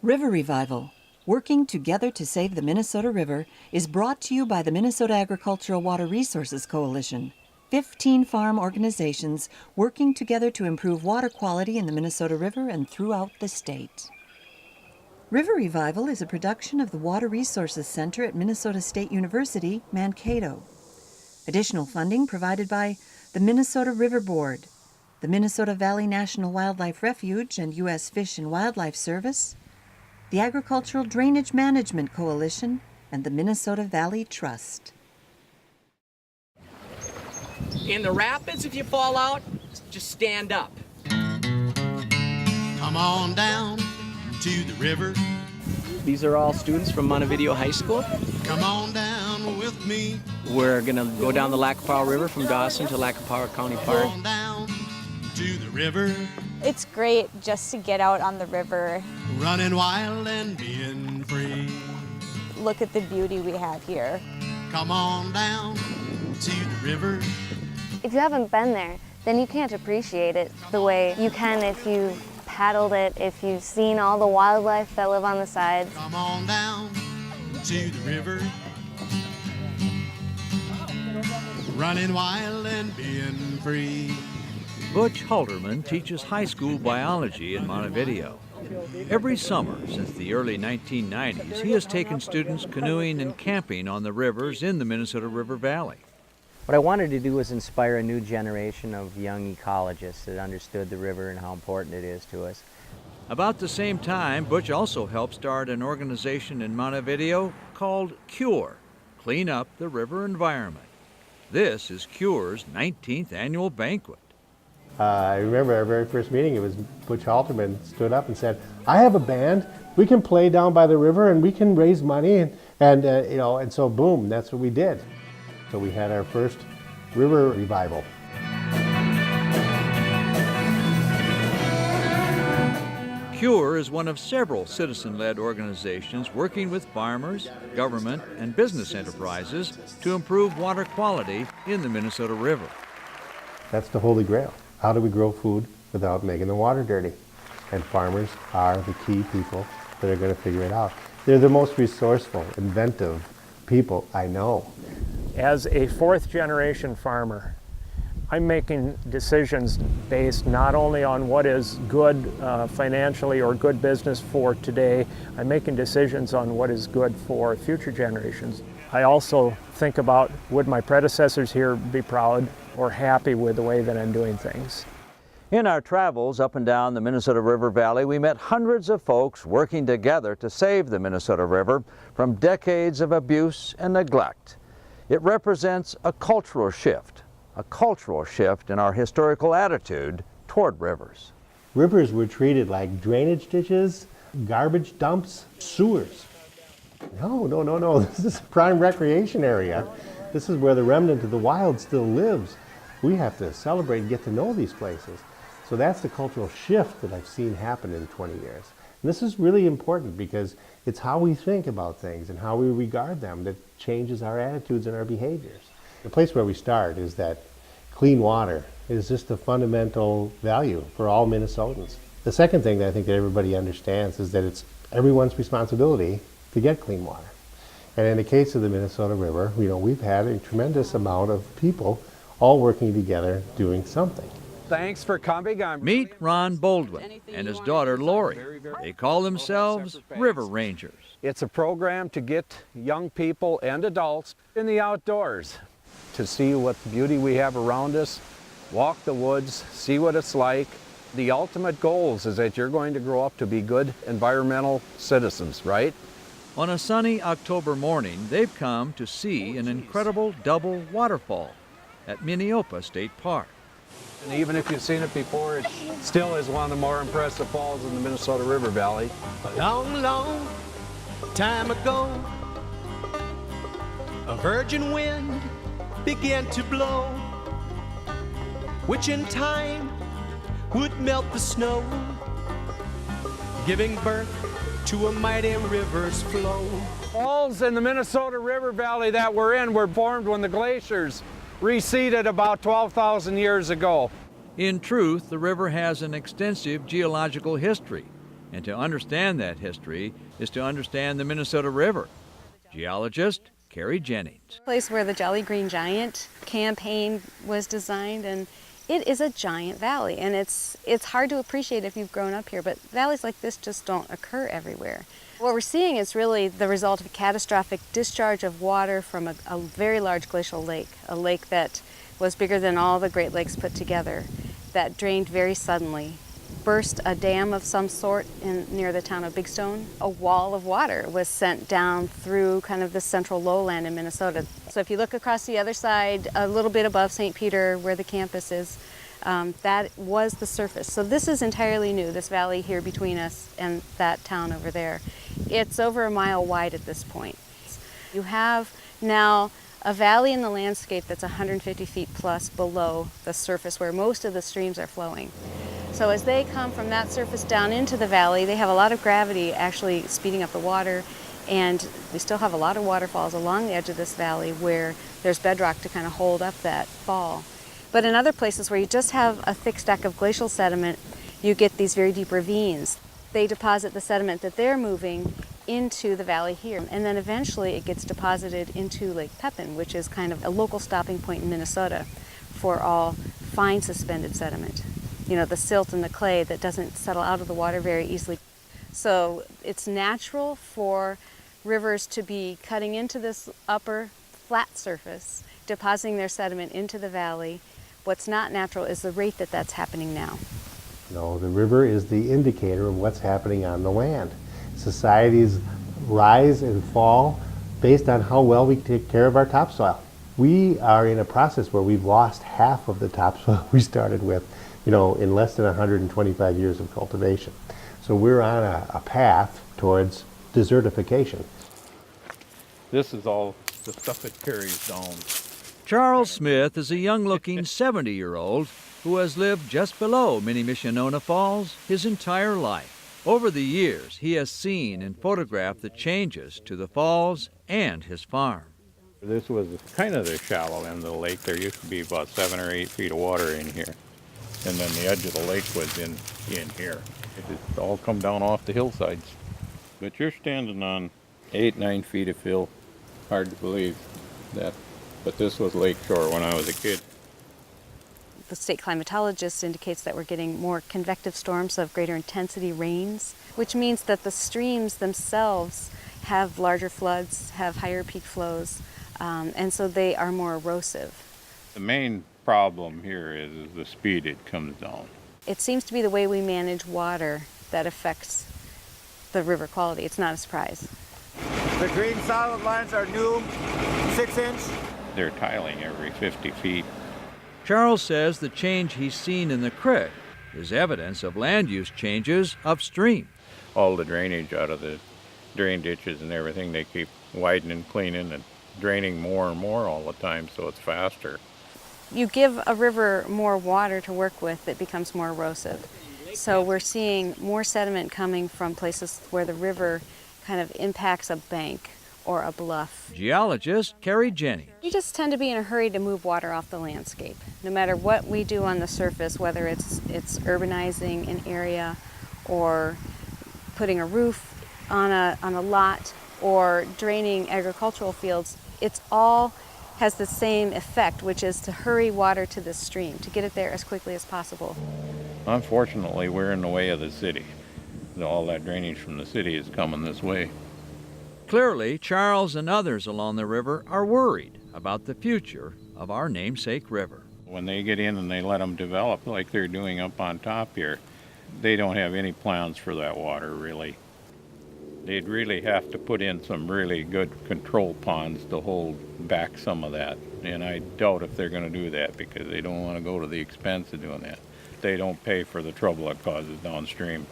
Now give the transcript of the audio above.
River Revival, Working Together to Save the Minnesota River, is brought to you by the Minnesota Agricultural Water Resources Coalition, 15 farm organizations working together to improve water quality in the Minnesota River and throughout the state. River Revival is a production of the Water Resources Center at Minnesota State University, Mankato. Additional funding provided by the Minnesota River Board, the Minnesota Valley National Wildlife Refuge and U.S. Fish and Wildlife Service, the Agricultural Drainage Management Coalition, and the Minnesota Valley Trust. In the rapids, if you fall out, just stand up. Come on down to the river. These are all students from Montevideo High School. Come on down with me. We're gonna go down the Lackapaw River from Dawson to Lackapaw County Park. Come on down to the river. It's great just to get out on the river. Running wild and being free. Look at the beauty we have here. Come on down to the river. If you haven't been there, then you can't appreciate it the way you can if you've paddled it, if you've seen all the wildlife that live on the sides. Come on down to the river. Running wild and being free. Butch Halterman teaches high school biology in Montevideo. Every summer since the early 1990s, he has taken students canoeing and camping on the rivers in the Minnesota River Valley. What I wanted to do was inspire a new generation of young ecologists that understood the river and how important it is to us. About the same time, Butch also helped start an organization in Montevideo called CURE, Clean Up the River Environment. This is CURE's 19th annual banquet. I remember our very first meeting, it was Butch Halterman stood up and said, I have a band, we can play down by the river and we can raise money, and so boom, that's what we did. So we had our first River Revival. CURE is one of several citizen-led organizations working with farmers, government, and business enterprises to improve water quality in the Minnesota River. That's the holy grail. How do we grow food without making the water dirty? And farmers are the key people that are going to figure it out. They're the most resourceful, inventive people I know. As a fourth-generation farmer, I'm making decisions based not only on what is good financially or good business for today, I'm making decisions on what is good for future generations. I also think about, would my predecessors here be proud or happy with the way that I'm doing things? In our travels up and down the Minnesota River Valley, we met hundreds of folks working together to save the Minnesota River from decades of abuse and neglect. It represents a cultural shift in our historical attitude toward rivers. Rivers were treated like drainage ditches, garbage dumps, sewers. No, this is a prime recreation area. This is where the remnant of the wild still lives. We have to celebrate and get to know these places. So that's the cultural shift that I've seen happen in 20 years. And this is really important because it's how we think about things and how we regard them that changes our attitudes and our behaviors. The place where we start is that clean water is just a fundamental value for all Minnesotans. The second thing that I think that everybody understands is that it's everyone's responsibility to get clean water. And in the case of the Minnesota River, we've had a tremendous amount of people all working together doing something. Thanks for coming. Meet Ron Baldwin and his daughter Lori. They call themselves River Rangers. It's a program to get young people and adults in the outdoors to see what beauty we have around us, walk the woods, see what it's like. The ultimate goals is that you're going to grow up to be good environmental citizens, right? On a sunny October morning, they've come to see an incredible double waterfall at Minneopa State Park. And even if you've seen it before, it still is one of the more impressive falls in the Minnesota River Valley. A long, long time ago, a virgin wind began to blow, which in time would melt the snow, giving birth to a mighty river's flow. Falls in the Minnesota River Valley that we're in were formed when the glaciers receded about 12,000 years ago. In truth, the river has an extensive geological history. And to understand that history is to understand the Minnesota River. Geologist Carrie Jennings. Place where the Jolly Green Giant campaign was designed, and it is a giant valley, and it's hard to appreciate if you've grown up here, but valleys like this just don't occur everywhere. What we're seeing is really the result of a catastrophic discharge of water from a very large glacial lake, a lake that was bigger than all the Great Lakes put together, that drained very suddenly, burst a dam of some sort near the town of Big Stone. A wall of water was sent down through kind of the central lowland in Minnesota. So if you look across the other side, a little bit above St. Peter where the campus is, that was the surface. So this is entirely new, this valley here between us and that town over there. It's over a mile wide at this point. You have now a valley in the landscape that's 150 feet plus below the surface where most of the streams are flowing. So as they come from that surface down into the valley, they have a lot of gravity actually speeding up the water, and we still have a lot of waterfalls along the edge of this valley where there's bedrock to kind of hold up that fall. But in other places where you just have a thick stack of glacial sediment, you get these very deep ravines. They deposit the sediment that they're moving into the valley here, and then eventually it gets deposited into Lake Pepin, which is kind of a local stopping point in Minnesota for all fine suspended sediment. You know, the silt and the clay that doesn't settle out of the water very easily. So it's natural for rivers to be cutting into this upper flat surface, depositing their sediment into the valley. What's not natural is the rate that that's happening now. No, the river is the indicator of what's happening on the land. Societies rise and fall based on how well we take care of our topsoil. We are in a process where we've lost half of the topsoil we started with, you know, in less than 125 years of cultivation. So we're on a path towards desertification. This is all the stuff it carries down. Charles Smith is a young-looking 70-year-old who has lived just below Minnemissionona Falls his entire life. Over the years, he has seen and photographed the changes to the falls and his farm. This was kind of the shallow end of the lake. There used to be about 7 or 8 feet of water in here. And then the edge of the lake was in here. It's all come down off the hillsides. But you're standing on 8-9 feet of fill. Hard to believe that. But this was lake shore when I was a kid. The state climatologist indicates that we're getting more convective storms of greater intensity rains, which means that the streams themselves have larger floods, have higher peak flows, and so they are more erosive. The main problem here is the speed it comes down. It seems to be the way we manage water that affects the river quality. It's not a surprise. The green solid lines are new, 6-inch. They're tiling every 50 feet. Charles says the change he's seen in the creek is evidence of land use changes upstream. All the drainage out of the drain ditches and everything, they keep widening, cleaning, and draining more and more all the time, so it's faster. You give a river more water to work with, it becomes more erosive. So we're seeing more sediment coming from places where the river kind of impacts a bank or a bluff. Geologist Carrie Jennings. We just tend to be in a hurry to move water off the landscape. No matter what we do on the surface, whether it's urbanizing an area or putting a roof on a lot or draining agricultural fields, it's all has the same effect, which is to hurry water to the stream, to get it there as quickly as possible. Unfortunately, we're in the way of the city. All that drainage from the city is coming this way. Clearly, Charles and others along the river are worried about the future of our namesake river. When they get in and they let them develop like they're doing up on top here, they don't have any plans for that water, really. They'd really have to put in some really good control ponds to hold back some of that. And I doubt if they're going to do that because they don't want to go to the expense of doing that. They don't pay for the trouble it causes downstream.